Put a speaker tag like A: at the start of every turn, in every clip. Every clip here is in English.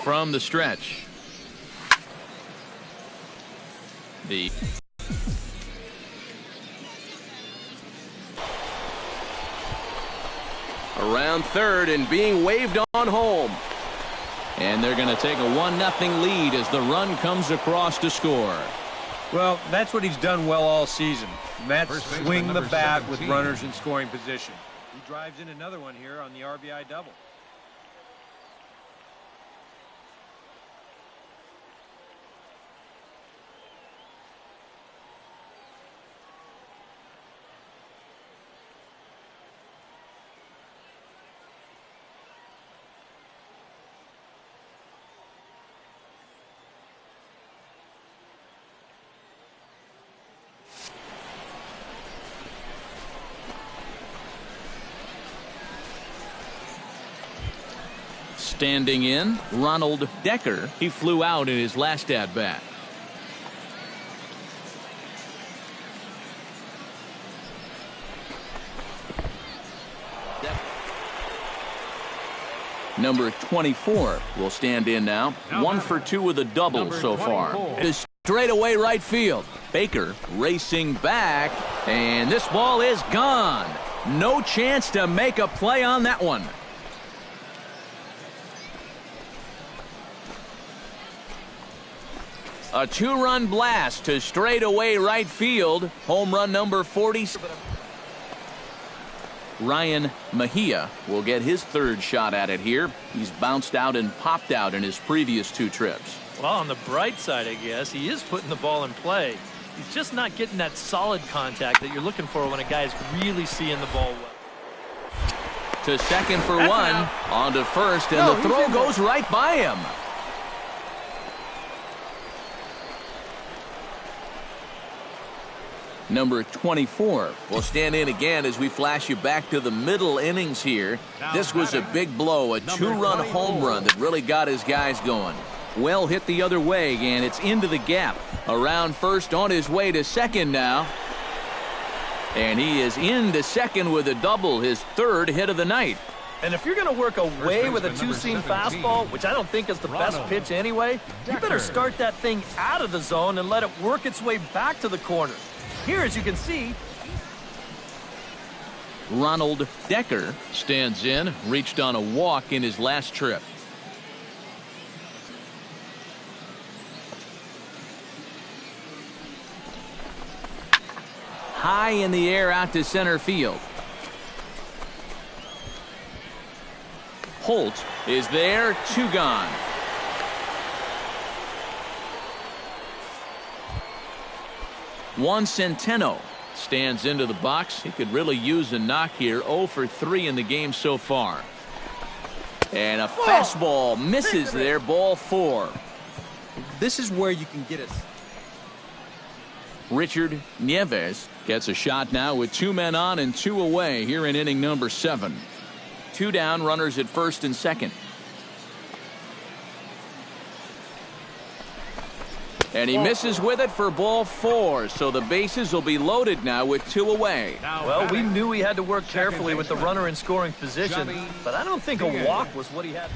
A: from the stretch.
B: Around third and being waved on home.
A: And they're going to take a 1-0 lead as the run comes across to score.
C: Well, that's what he's done well all season. Mets swing the bat with runners in scoring position. He drives in another one here on the RBI double.
A: Standing in, Ronald Decker. He flew out in his last at-bat. Number 24 will stand in now. 1 for 2 with a double so far. To straightaway right field. Baker racing back, and this ball is gone. No chance to make a play on that one. A 2-run blast to straightaway right field. Home run number 40. Ryan Mejia will get his third shot at it here. He's bounced out and popped out in his previous 2 trips.
D: Well, on the bright side, I guess, he is putting the ball in play. He's just not getting that solid contact that you're looking for when a guy's really seeing the ball well.
A: To second for one. On to first, and the throw goes right by him. Number 24 will stand in again as we flash you back to the middle innings here. This was a big blow, a 2-run home run that really got his guys going. Well hit the other way, and it's into the gap. Around first, on his way to second now. And he is into second with a double, his 3rd hit of the night.
D: And if you're going to work away with a 2-seam fastball, which I don't think is the best pitch anyway, you better start that thing out of the zone and let it work its way back to the corner. Here, as you can see,
A: Ronald Decker stands in, reached on a walk in his last trip. High in the air out to center field. Holt is there, 2 gone. Juan Centeno stands into the box. He could really use a knock here. 0 for 3 in the game so far. And a fastball misses there. Ball 4.
C: This is where you can get it.
A: Richard Nieves gets a shot now with 2 men on and 2 away here in inning number 7. 2 down, runners at first and second. And he misses with it for ball 4, so the bases will be loaded now with 2 away.
D: Well, we knew he had to work carefully with the runner in scoring position, but I don't think a walk was what he had.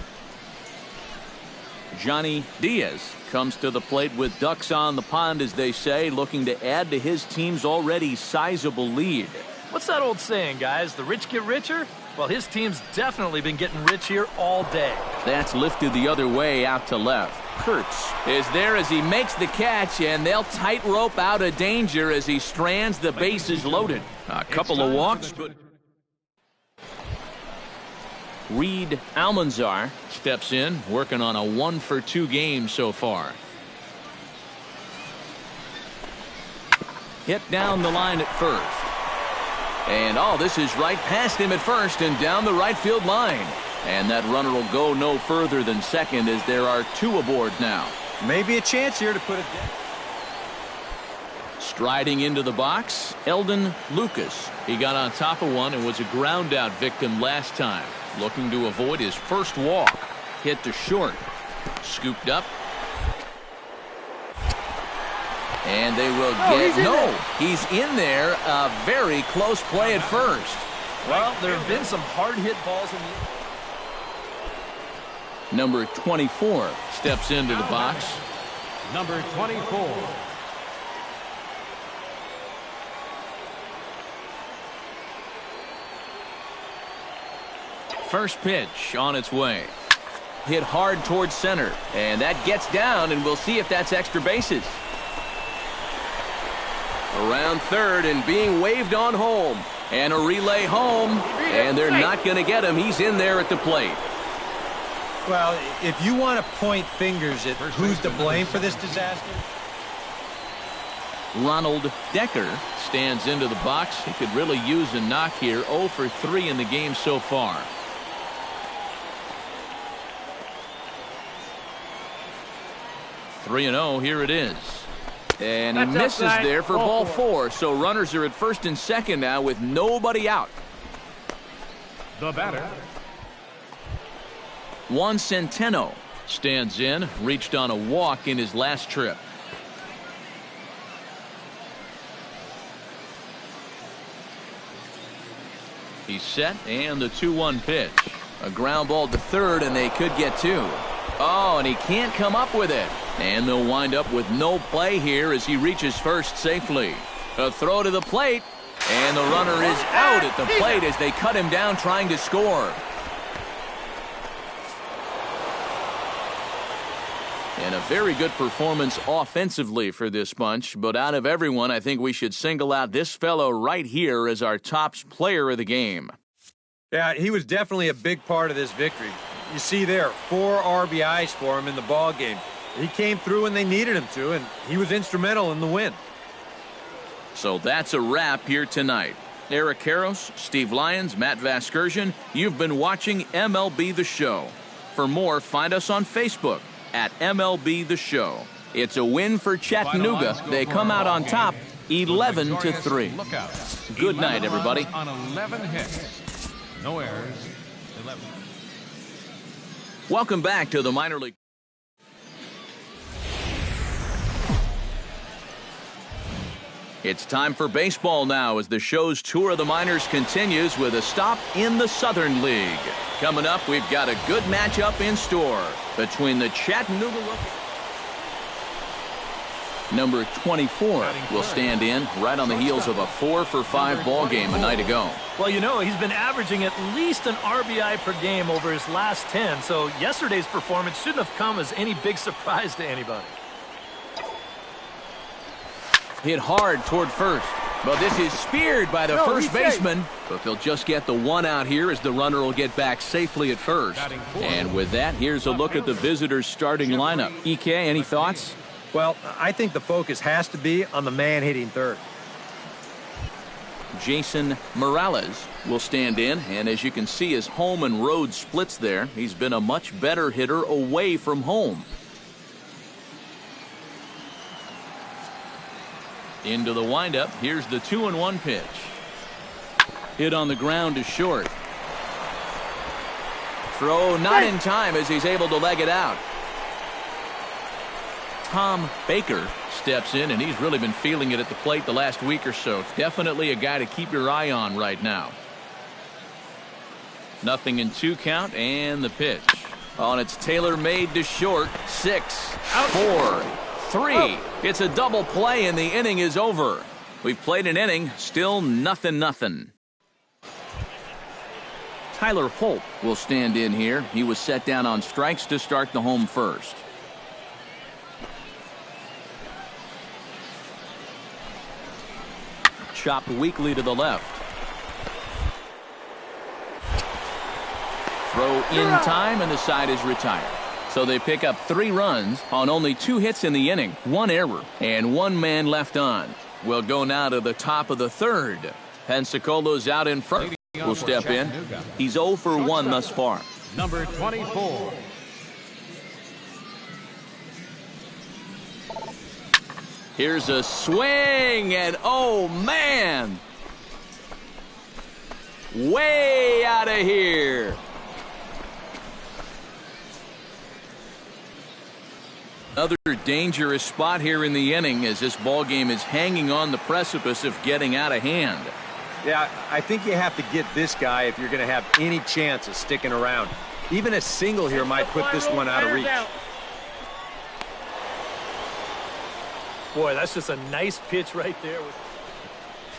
A: Johnny Diaz comes to the plate with ducks on the pond, as they say, looking to add to his team's already sizable lead.
D: What's that old saying, guys? The rich get richer? Well, his team's definitely been getting rich here all day.
A: That's lifted the other way out to left. Kurtz is there as he makes the catch, and they'll tightrope out of danger as he strands the bases loaded. A couple of walks, but Reed Almanzar steps in, working on a 1 for 2 game so far. Hit down the line at first. And this is right past him at first and down the right field line. And that runner will go no further than second as there are 2 aboard now.
C: Maybe a chance here to put it down.
A: Striding into the box, Eldon Lucas. He got on top of one and was a ground out victim last time. Looking to avoid his first walk. Hit to short. Scooped up. And they will get... He's in there. A very close play at first.
D: Well, there have been some hard-hit balls in the...
A: Number 24 steps into the box.
B: Number 24.
A: First pitch on its way. Hit hard towards center, and that gets down, and we'll see if that's extra bases.
B: Around third and being waved on home.
A: And a relay home, and they're not going to get him. He's in there at the plate.
C: Well, if you want to point fingers at who's to blame for this disaster.
A: Ronald Decker stands into the box. He could really use a knock here. 0 for 3 in the game so far. (3-0). Here it is. And he misses there for ball 4. So runners are at first and second now with nobody out.
B: The batter,
A: Juan Centeno stands in. Reached on a walk in his last trip. He's set, and the 2-1 pitch. A ground ball to third, and they could get 2. Oh, and he can't come up with it. And they'll wind up with no play here as he reaches first safely. A throw to the plate, and the runner is out at the plate as they cut him down trying to score. And a very good performance offensively for this bunch, but out of everyone, I think we should single out this fellow right here as our top player of the game.
C: Yeah, he was definitely a big part of this victory. You see there, 4 RBIs for him in the ball game. He came through when they needed him to, and he was instrumental in the win.
A: So that's a wrap here tonight. Eric Karros, Steve Lyons, Matt Vasgersian, you've been watching MLB The Show. For more, find us on Facebook at MLB The Show. It's a win for Chattanooga. They come out on top 11-3. Good night, everybody.
E: On 11 hits. No errors. 11.
A: Welcome back to the minor league. It's time for baseball now as the show's tour of the minors continues with a stop in the Southern League. Coming up, we've got a good matchup in store between the Chattanooga number 24 will stand in right on the heels of a 4-for-5 ball game a night ago.
D: Well, you know, he's been averaging at least an RBI per game over his last 10, so yesterday's performance shouldn't have come as any big surprise to anybody.
A: Hit hard toward first, but this is speared by the first baseman. But they'll just get the 1 out here as the runner will get back safely at first. And with that, here's a look at the visitors' starting lineup. EK, any thoughts?
C: Well, I think the focus has to be on the man hitting third.
A: Jason Morales will stand in, and as you can see, his home and road splits there. He's been a much better hitter away from home. Into the windup. Here's the 2-1 pitch. Hit on the ground to short. Throw not in time as he's able to leg it out. Tom Baker steps in, and he's really been feeling it at the plate the last week or so. Definitely a guy to keep your eye on right now. 0 2 count, and the pitch. On its tailor-made to short. 6, 4, 3. It's a double play, and the inning is over. We've played an inning, still 0-0. Tyler Holt will stand in here. He was set down on strikes to start the home first. Chopped weakly to the left. Throw in time, and the side is retired. So they pick up 3 runs on only 2 hits in the inning, 1 error, and 1 man left on. We'll go now to the top of the third. Pensacolo's out in front. Will step in. He's 0 for 1 thus far.
E: Number 24.
A: Here's a swing, and oh man! Way out of here. Another dangerous spot here in the inning as this ball game is hanging on the precipice of getting out of hand.
C: Yeah, I think you have to get this guy if you're going to have any chance of sticking around. Even a single here might put this one out of reach.
D: Boy, that's just a nice pitch right there.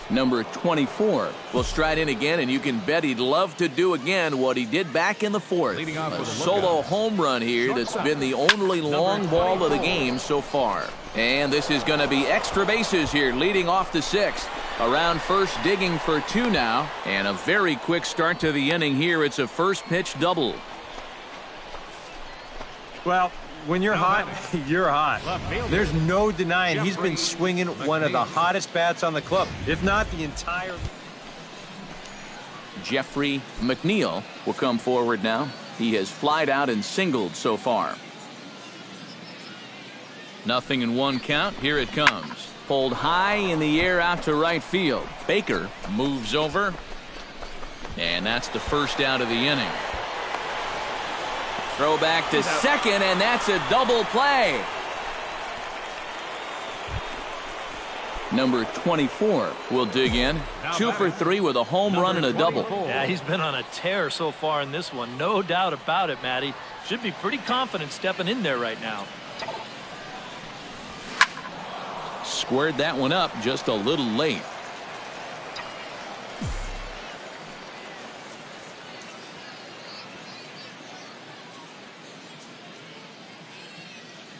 A: Number 24 will stride in again, and you can bet he'd love to do again what he did back in the fourth. A solo home run here that's been the only long ball of the game so far. And this is going to be extra bases here leading off the sixth. Around first, digging for two now. And a very quick start to the inning here. It's a first pitch double.
C: Well, when you're hot, you're hot. There's no denying he's been swinging one of the hottest bats on the club, if not the entire.
A: Jeffrey McNeil will come forward now. He has flied out and singled so far. Nothing in one count. Here it comes. Pulled high in the air out to right field. Baker moves over. And that's the first out of the inning. Throw back to second, and that's a double play. Number 24 will dig in. 2 for 3 with a home run and a double.
D: Yeah, he's been on a tear so far in this one. No doubt about it, Matty. Should be pretty confident stepping in there right now.
A: Squared that one up just a little late.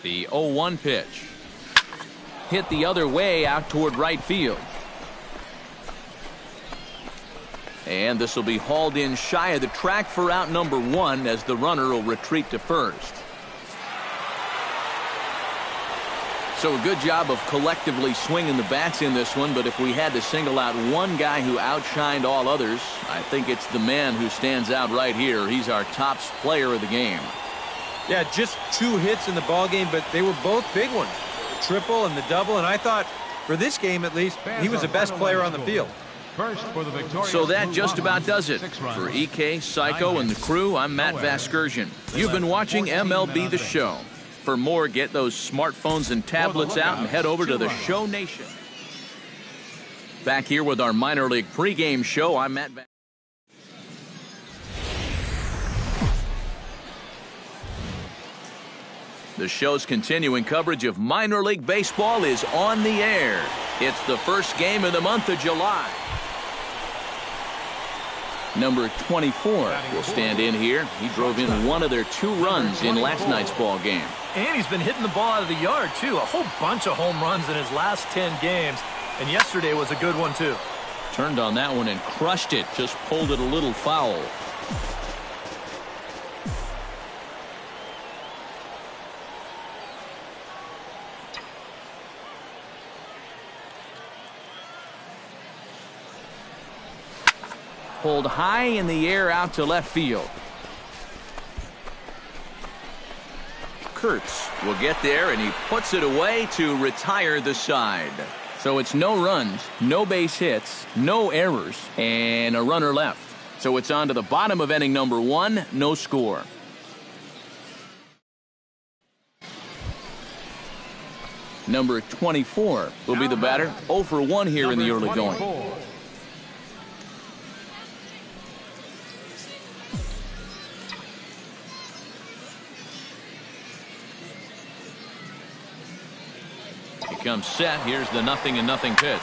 A: The 0-1 pitch. Hit the other way out toward right field. And this will be hauled in shy of the track for out number 1 as the runner will retreat to first. So a good job of collectively swinging the bats in this one, but if we had to single out one guy who outshined all others, I think it's the man who stands out right here. He's our top player of the game.
C: Yeah, just 2 hits in the ball game, but they were both big ones. The triple and the double, and I thought, for this game at least, he was the best player on the field.
A: So that just about does it. For EK, Psycho, and the crew, I'm Matt Vasgersian. You've been watching MLB The Show. For more, get those smartphones and tablets out and head over to the Show Nation. Back here with our minor league pregame show, I'm Matt Vasgersian. The show's continuing coverage of minor league baseball is on the air. It's the first game of the month of July. Number 24 will stand in here. He drove in one of their 2 runs in last night's ball game.
D: And he's been hitting the ball out of the yard, too. A whole bunch of home runs in his last 10 games. And yesterday was a good one, too.
A: Turned on that one and crushed it. Just pulled it a little foul. Pulled high in the air out to left field. Kurtz will get there, and he puts it away to retire the side. So it's no runs, no base hits, no errors, and a runner left. So it's on to the bottom of inning number 1, no score. Number 24 will be the batter. 0 for 1 here in the early going. Comes set. Here's the 0-0 pitch.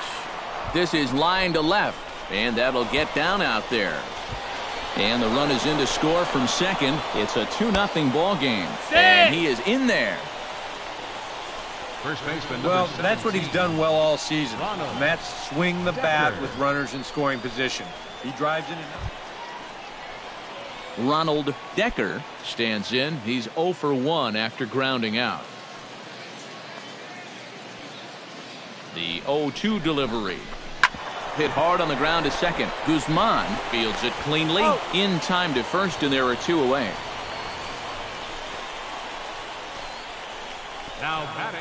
A: This is line to left, and that'll get down out there. And the run is in to score from second. It's a 2-0 ball game, and he is in there.
E: First baseman.
C: Well, that's what he's done well all season. And that's swing the bat with runners in scoring position. He drives in and out.
A: Ronald Decker stands in. He's 0 for 1 after grounding out. The 0-2 delivery. Hit hard on the ground to second. Guzman fields it cleanly. In time to first, and there are 2 away.
E: Now batting.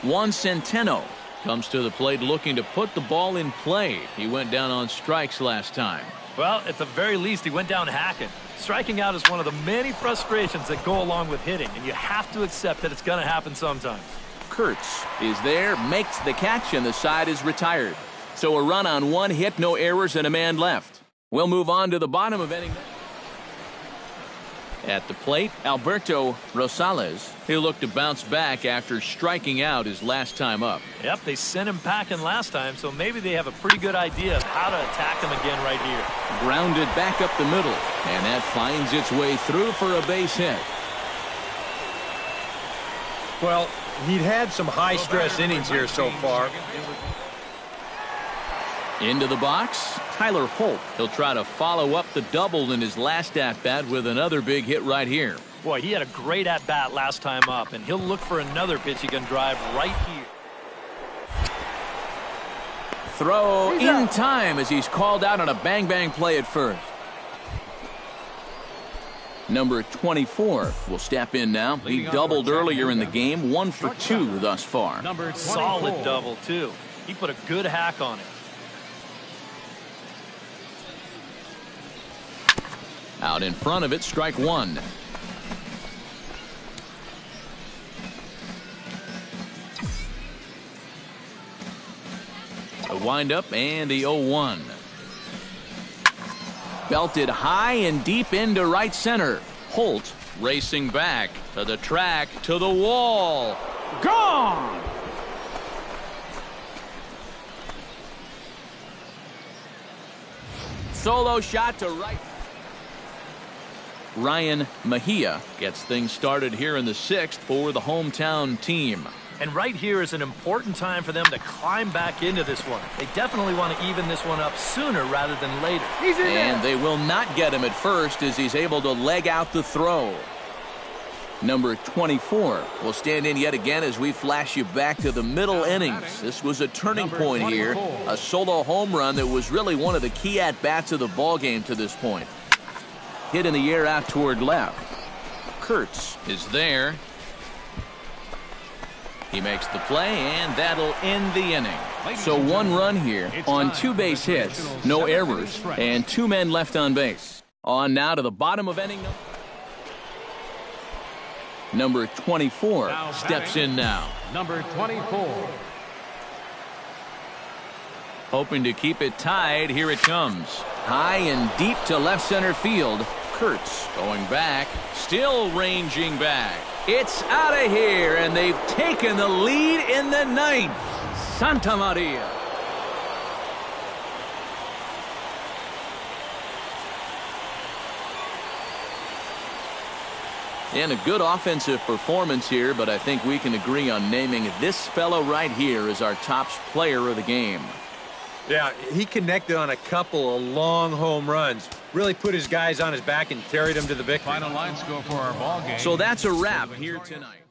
A: Juan Centeno comes to the plate looking to put the ball in play. He went down on strikes last time.
D: Well, at the very least, he went down hacking. Striking out is one of the many frustrations that go along with hitting, and you have to accept that it's going to happen sometimes.
A: Kurtz is there, makes the catch, and the side is retired. So a run on 1 hit, no errors, and a man left. We'll move on to the bottom of inning. At the plate, Alberto Rosales. He'll look to bounce back after striking out his last time up.
D: Yep, they sent him packing last time, so maybe they have a pretty good idea of how to attack him again right here.
A: Grounded back up the middle, and that finds its way through for a base hit.
C: Well, he'd had some high-stress innings here so far.
A: Into the box, Tyler Holt. He'll try to follow up the double in his last at-bat with another big hit right here.
D: Boy, he had a great at-bat last time up, and he'll look for another pitch he can drive right here.
A: Throw in time as he's called out on a bang-bang play at first. Number 24 will step in now. He doubled earlier in the game, 1 for 2 thus far.
D: Solid double, too. He put a good hack on it.
A: Out in front of it, strike 1. A windup and the 0-1. Belted high and deep into right center. Holt racing back to the track, to the wall. Gone! Solo shot to right. Ryan Mejia gets things started here in the 6th for the hometown team.
D: And right here is an important time for them to climb back into this one. They definitely want to even this one up sooner rather than later.
A: And they will not get him at first as he's able to leg out the throw. Number 24 will stand in yet again as we flash you back to the middle innings. This was a turning point here. A solo home run that was really one of the key at-bats of the ballgame to this point. Hit in the air out toward left. Kurtz is there. He makes the play, and that'll end the inning. So 1 run here on 2 base hits, no errors, and 2 men left on base. On now to the bottom of inning. Number 24 steps in now.
E: Number 24.
A: Hoping to keep it tied. Here it comes. High and deep to left center field. Kurtz going back, still ranging back. It's out of here, and they've taken the lead in the 9th. Santa Maria. And a good offensive performance here, but I think we can agree on naming this fellow right here as our top player of the game.
C: Yeah, he connected on a couple of long home runs. Really put his guys on his back and carried them to the victory.
E: Final line score for our ball game.
A: So that's a wrap here tonight.